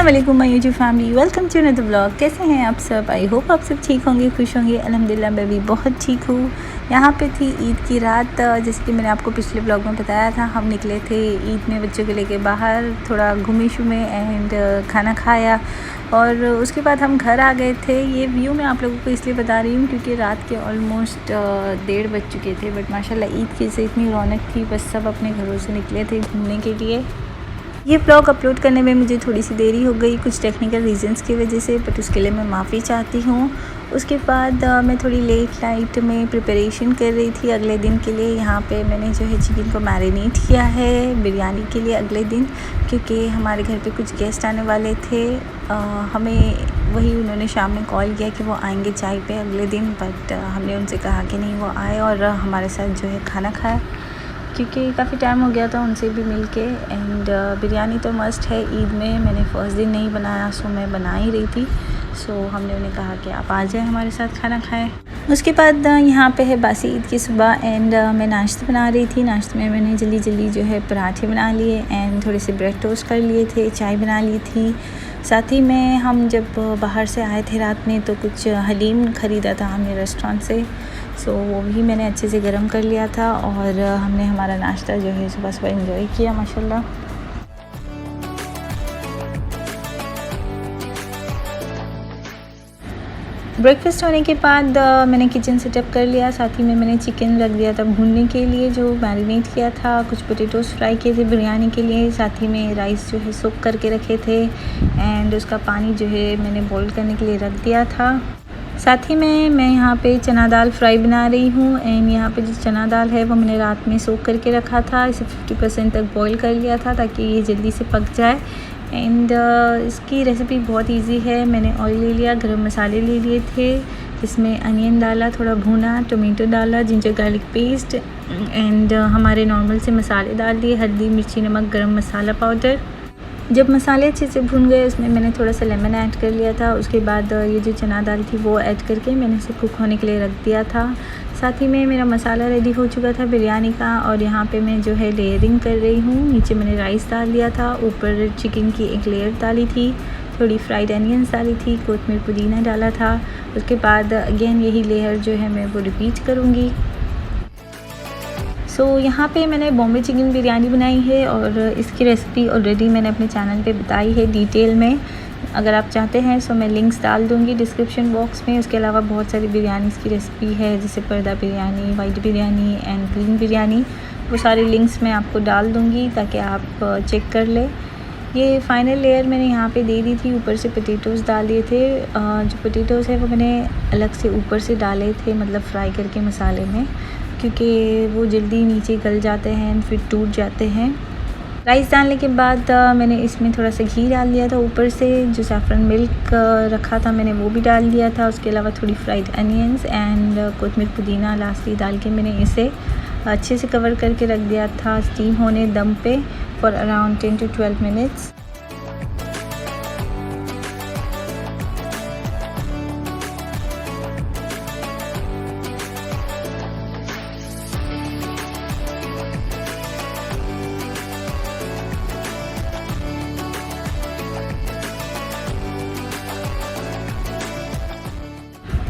अस्सलाम वालेकुम my YouTube family, welcome to another blog. कैसे हैं आप सब? आई होप आप सब ठीक होंगे, खुश होंगे। अल्हम्दुलिल्लाह मैं भी बहुत ठीक हूँ। यहाँ पे थी ईद की रात, जैसे कि मैंने आपको पिछले ब्लॉग में बताया था। हम निकले थे ईद में बच्चों को लेके बाहर, थोड़ा घूमे शुमे एंड खाना खाया और उसके बाद हम घर आ गए थे। ये व्यू मैं आप लोगों को इसलिए बता रही हूँ क्योंकि रात के ऑलमोस्ट 1:30 बज चुके थे, बट माशाल्लाह ईद की से इतनी रौनक थी, बस सब अपने घरों से निकले थे घूमने के लिए। ये ब्लॉग अपलोड करने में मुझे थोड़ी सी देरी हो गई कुछ टेक्निकल रीजंस की वजह से, बट उसके लिए मैं माफ़ी चाहती हूँ। उसके बाद मैं थोड़ी लेट नाइट में प्रिपरेशन कर रही थी अगले दिन के लिए। यहाँ पे मैंने जो है चिकन को मैरिनेट किया है बिरयानी के लिए अगले दिन, क्योंकि हमारे घर पे कुछ गेस्ट आने वाले थे। हमें वही उन्होंने शाम में कॉल किया कि वो आएंगे चाय पे अगले दिन, बट हमने उनसे कहा कि नहीं वो आए और हमारे साथ जो है खाना खाया, क्योंकि काफ़ी टाइम हो गया था उनसे भी मिल के। एंड बिरयानी तो मस्ट है ईद में। मैंने फ़र्स्ट दिन नहीं बनाया, सो मैं बना ही रही थी। सो हमने उन्हें कहा कि आप आ जाएं हमारे साथ खाना खाएं। उसके बाद यहाँ पे है बासी ईद की सुबह एंड मैं नाश्ता बना रही थी। नाश्ते में मैंने जल्दी जल्दी जो है पराठे बना लिए एंड थोड़े से ब्रेड टोस्ट कर लिए थे, चाय बना ली थी। साथ ही में हम जब बाहर से आए थे रात में तो कुछ हलीम ख़रीदा था हमने रेस्टोरेंट से, सो वो भी मैंने अच्छे से गर्म कर लिया था और हमने हमारा नाश्ता जो है सुबह सुबह एंजॉय किया माशाल्लाह। ब्रेकफास्ट होने के बाद मैंने किचन सेटअप कर लिया। साथ ही में मैंने चिकन रख दिया था भूनने के लिए जो मैरिनेट किया था। कुछ पोटैटोज़ फ्राई किए थे बिरयानी के लिए। साथ ही में राइस जो है सोक करके रखे थे एंड उसका पानी जो है मैंने बॉईल करने के लिए रख दिया था। साथ ही में मैं यहाँ पे चना दाल फ्राई बना रही हूँ एंड यहाँ पे जो चना दाल है वो मैंने रात में सोक करके रखा था। इसे 50% तक बॉईल कर लिया था ताकि ये जल्दी से पक जाए। एंड इसकी रेसिपी बहुत इजी है। मैंने ऑयल ले लिया, गरम मसाले ले लिए थे, इसमें अनियन डाला, थोड़ा भुना, टोमेटो डाला, जिंजर गार्लिक पेस्ट एंड हमारे नॉर्मल से मसाले डाल दिए, हल्दी, मिर्ची, नमक, गरम मसाला पाउडर। जब मसाले अच्छे से भुन गए उसमें मैंने थोड़ा सा लेमन ऐड कर लिया था। उसके बाद ये जो चना दाल थी वो ऐड करके मैंने इसे कुक होने के लिए रख दिया था। साथ ही में मेरा मसाला रेडी हो चुका था बिरयानी का और यहाँ पे मैं जो है लेयरिंग कर रही हूँ। नीचे मैंने राइस डाल दिया था, ऊपर चिकन की एक लेयर डाली थी, थोड़ी फ्राइड अनियंस डाली थी, कोतमीर पुदीना डाला था। उसके बाद अगेन यही लेयर जो है मैं वो रिपीट करूँगी। सो यहाँ पे मैंने बॉम्बे चिकन बिरयानी बनाई है और इसकी रेसिपी ऑलरेडी मैंने अपने चैनल पे बताई है डिटेल में। अगर आप चाहते हैं सो मैं लिंक्स डाल दूँगी डिस्क्रिप्शन बॉक्स में। उसके अलावा बहुत सारी बिरयानी की रेसिपी है, जैसे पर्दा biryani, white biryani and green biryani. वो सारे लिंक्स मैं आपको डाल दूँगी ताकि आप चेक कर लें। ये फाइनल लेयर मैंने यहाँ पे दे दी थी, ऊपर से पोटैटोज़ डाल दिए थे। जो पोटैटोज़ है वो मैंने अलग से ऊपर से डाले थे, मतलब फ्राई करके मसाले में, क्योंकि वो जल्दी नीचे गल जाते हैं फिर टूट जाते हैं। राइस डालने के बाद मैंने इसमें थोड़ा सा घी डाल दिया था ऊपर से। जो सैफ़रन मिल्क रखा था मैंने वो भी डाल दिया था। उसके अलावा थोड़ी फ्राइड अनियंस एंड कोतमीर पुदीना लास्टली डाल के मैंने इसे अच्छे से कवर करके रख दिया था स्टीम होने दम पे for around 10 to 12 minutes.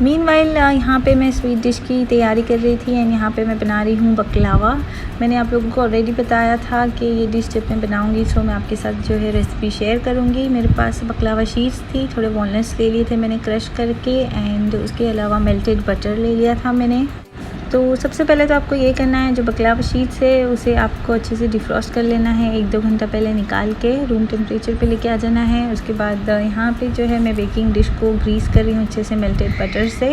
Meanwhile यहाँ पे मैं स्वीट डिश की तैयारी कर रही थी एंड यहाँ पे मैं बना रही हूँ बकलावा। मैंने आप लोगों को ऑलरेडी बताया था कि ये डिश जब मैं बनाऊँगी सो मैं आपके साथ जो है रेसिपी शेयर करूँगी। मेरे पास बकलावा शीट्स थी, थोड़े वॉलनट्स ले लिए थे मैंने क्रश करके एंड उसके अलावा मेल्टेड बटर ले लिया था मैंने। तो सबसे पहले तो आपको ये करना है, जो बकलावा शीट्स है उसे आपको अच्छे से डिफ्रॉस्ट कर लेना है, 1-2 घंटा पहले निकाल के रूम टेम्परेचर पे लेके आ जाना है। उसके बाद यहाँ पे जो है मैं बेकिंग डिश को ग्रीस कर रही हूँ अच्छे से मेल्टेड बटर से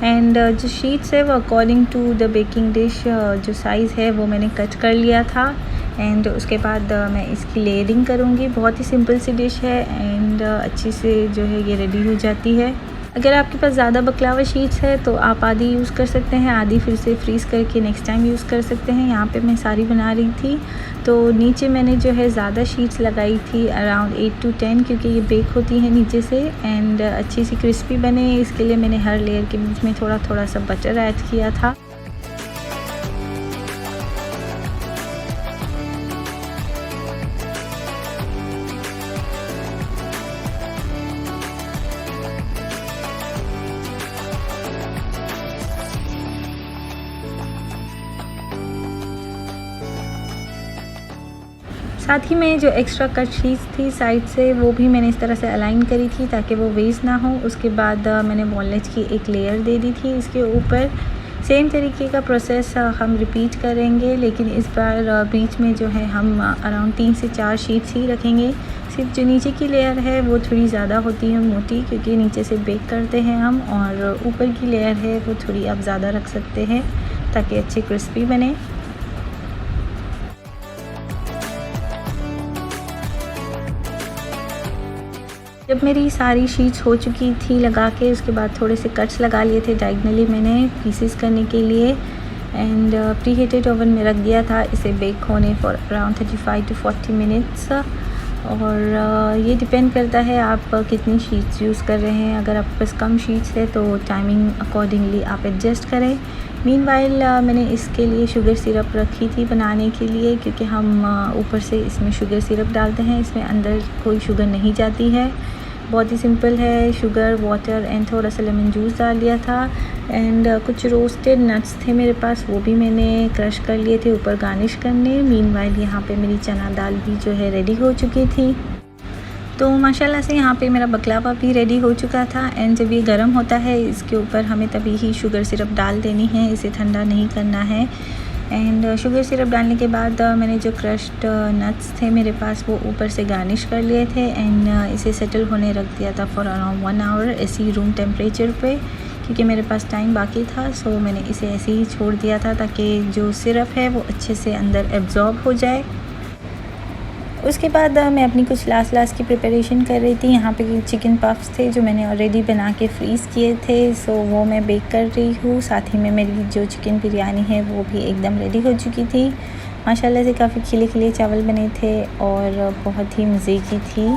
एंड जो शीट्स है वो according to the baking dish जो साइज़ है वो मैंने कट कर लिया था। एंड उसके बाद मैं इसकी लेयरिंग करूँगी। बहुत ही सिंपल सी डिश है एंड अच्छी से जो है ये रेडी हो जाती है। अगर आपके पास ज़्यादा बकलावा शीट्स है तो आप आधी यूज़ कर सकते हैं, आधी फिर से फ्रीज़ करके नेक्स्ट टाइम यूज़ कर सकते हैं। यहाँ पे मैं सारी बना रही थी तो नीचे मैंने जो है ज़्यादा शीट्स लगाई थी अराउंड 8 to 10, क्योंकि ये बेक होती है नीचे से एंड अच्छी सी क्रिस्पी बने। इसके लिए मैंने हर लेयर के बीच में थोड़ा थोड़ा सा बटर ऐड किया था। साथ ही में जो एक्स्ट्रा कट शीट्स थी साइड से वो भी मैंने इस तरह से अलाइन करी थी ताकि वो वेस्ट ना हो। उसके बाद मैंने वॉलनट की एक लेयर दे दी थी इसके ऊपर। सेम तरीके का प्रोसेस हम रिपीट करेंगे, लेकिन इस बार बीच में जो है हम अराउंड 3 से 4 शीट्स ही रखेंगे। सिर्फ जो नीचे की लेयर है वो थोड़ी ज़्यादा होती है मोटी, क्योंकि नीचे से बेक करते हैं हम, और ऊपर की लेयर है वो थोड़ी आप ज़्यादा रख सकते हैं ताकि अच्छे क्रिस्पी बने। जब मेरी सारी शीट्स हो चुकी थी लगा के, उसके बाद थोड़े से कट्स लगा लिए थे डायगनली मैंने पीसेस करने के लिए, एंड प्री हीटेड ओवन में रख दिया था इसे बेक होने फॉर अराउंड 35 to 40 मिनट्स। और ये डिपेंड करता है आप कितनी शीट्स यूज़ कर रहे हैं। अगर आपके पास कम शीट्स है तो टाइमिंग अकॉर्डिंगली आप एडजस्ट करें। मीनवाइल मैंने इसके लिए शुगर सिरप रखी थी बनाने के लिए, क्योंकि हम ऊपर से इसमें शुगर सिरप डालते हैं, इसमें अंदर कोई शुगर नहीं जाती है। बहुत ही सिंपल है, शुगर, वाटर एंड थोड़ा सा लेमन जूस डाल दिया था। एंड कुछ रोस्टेड नट्स थे मेरे पास, वो भी मैंने क्रश कर लिए थे ऊपर गार्निश करने। मीनवाइल यहाँ पे मेरी चना दाल भी जो है रेडी हो चुकी थी। तो माशाल्लाह से यहाँ पे मेरा बकलावा भी रेडी हो चुका था। एंड जब ये गर्म होता है इसके ऊपर हमें तभी ही शुगर सिरप डाल देनी है, इसे ठंडा नहीं करना है। एंड शुगर सिरप डालने के बाद मैंने जो क्रश्ड नट्स थे मेरे पास वो ऊपर से गार्निश कर लिए थे, एंड इसे सेटल होने रख दिया था फॉर अराउंड 1 आवर ऐसे ही रूम टेम्परेचर पे, क्योंकि मेरे पास टाइम बाकी था। सो मैंने इसे ऐसे ही छोड़ दिया था ताकि जो सिरप है वो अच्छे से अंदर एब्जॉर्ब हो जाए। उसके बाद मैं अपनी कुछ लास्ट की प्रिपरेशन कर रही थी। यहाँ पे चिकन पफ्स थे जो मैंने ऑलरेडी बना के फ्रीज़ किए थे, सो वो मैं बेक कर रही हूँ। साथ ही में मेरी जो चिकन बिरयानी है वो भी एकदम रेडी हो चुकी थी। माशाल्लाह से काफ़ी खिले खिले चावल बने थे और बहुत ही मज़े की थी।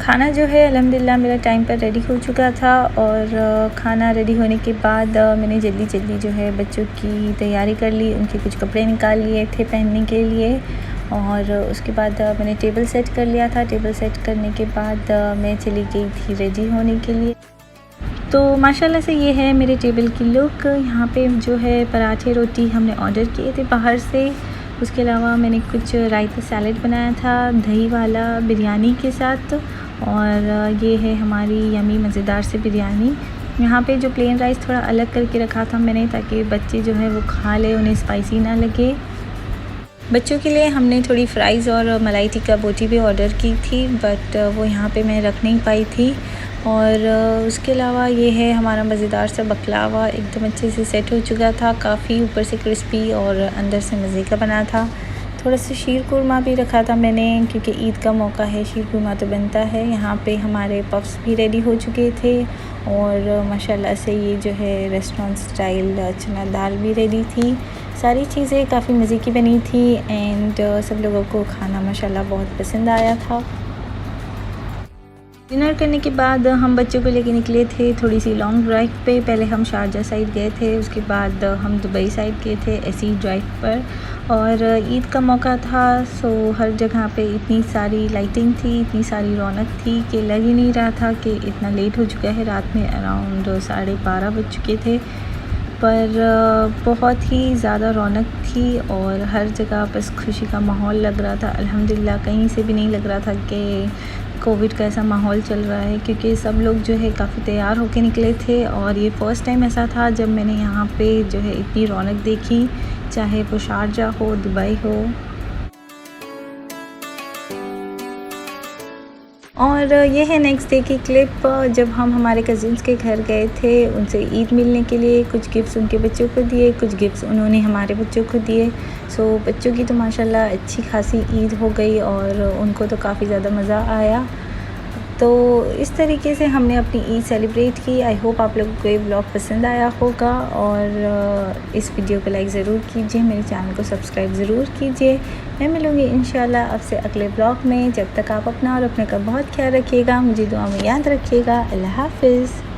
खाना जो है अल्हम्दुलिल्लाह मेरा टाइम पर रेडी हो चुका था, और खाना रेडी होने के बाद मैंने जल्दी जो है बच्चों की तैयारी कर ली। उनके कुछ कपड़े निकाल लिए थे पहनने के लिए, और उसके बाद मैंने टेबल सेट कर लिया था। टेबल सेट करने के बाद मैं चली गई थी रेडी होने के लिए। तो माशाल्लाह से ये है मेरे टेबल की लुक। यहाँ पे जो है पराठे रोटी हमने ऑर्डर किए थे बाहर से। उसके अलावा मैंने कुछ रायता सैलेड बनाया था दही वाला बिरयानी के साथ, और ये है हमारी यमी मज़ेदार से बिरयानी। यहाँ पे जो प्लेन राइस थोड़ा अलग करके रखा था मैंने, ताकि बच्चे जो है वो खा ले, उन्हें स्पाइसी ना लगे। बच्चों के लिए हमने थोड़ी फ़्राइज़ और मलाई टिक्का बोटी भी ऑर्डर की थी, बट वो यहाँ पे मैं रख नहीं पाई थी। और उसके अलावा ये है हमारा मज़ेदार सा बकलावा, एकदम अच्छे से सेट हो चुका था, काफ़ी ऊपर से क्रिस्पी और अंदर से मज़े का बना था। थोड़ा सा शीर कुरमा भी रखा था मैंने, क्योंकि ईद का मौका है, शीर कुरमा तो बनता है। यहाँ पे हमारे पफ्स भी रेडी हो चुके थे, और माशाल्लाह से ये जो है रेस्टोरेंट स्टाइल चना दाल भी रेडी थी। सारी चीज़ें काफ़ी मज़े की बनी थी, एंड सब लोगों को खाना माशाल्लाह बहुत पसंद आया था। डिनर करने के बाद हम बच्चों को लेके निकले थे थोड़ी सी लॉन्ग ड्राइव पे। पहले हम शारजा साइड गए थे, उसके बाद हम दुबई साइड गए थे ऐसी ड्राइव पर। और ईद का मौका था, सो हर जगह पे इतनी सारी लाइटिंग थी, इतनी सारी रौनक थी कि लग ही नहीं रहा था कि इतना लेट हो चुका है। रात में अराउंड 12:30 बज चुके थे, पर बहुत ही ज़्यादा रौनक थी और हर जगह बस खुशी का माहौल लग रहा था। अल्हम्दुलिल्लाह कहीं से भी नहीं लग रहा था कि कोविड का ऐसा माहौल चल रहा है, क्योंकि सब लोग जो है काफ़ी तैयार होके निकले थे। और ये फ़र्स्ट टाइम ऐसा था जब मैंने यहाँ पे जो है इतनी रौनक देखी, चाहे वो शारजा हो, दुबई हो। और ये है नेक्स्ट डे की क्लिप, जब हम हमारे कज़िन्स के घर गए थे उनसे ईद मिलने के लिए। कुछ गिफ्ट्स उनके बच्चों को दिए, कुछ गिफ्ट्स उन्होंने हमारे बच्चों को दिए। सो बच्चों की तो माशाल्लाह अच्छी खासी ईद हो गई और उनको तो काफ़ी ज़्यादा मज़ा आया। तो इस तरीके से हमने अपनी ईद सेलिब्रेट की। आई होप आप लोगों को ये व्लॉग पसंद आया होगा, और इस वीडियो को लाइक ज़रूर कीजिए, मेरे चैनल को सब्सक्राइब ज़रूर कीजिए। मैं मिलूँगी इंशाल्लाह आपसे अगले व्लॉग में। जब तक आप अपना और अपने का बहुत ख्याल रखिएगा, मुझे दुआ में याद रखिएगा। अल्लाह हाफ़िज़।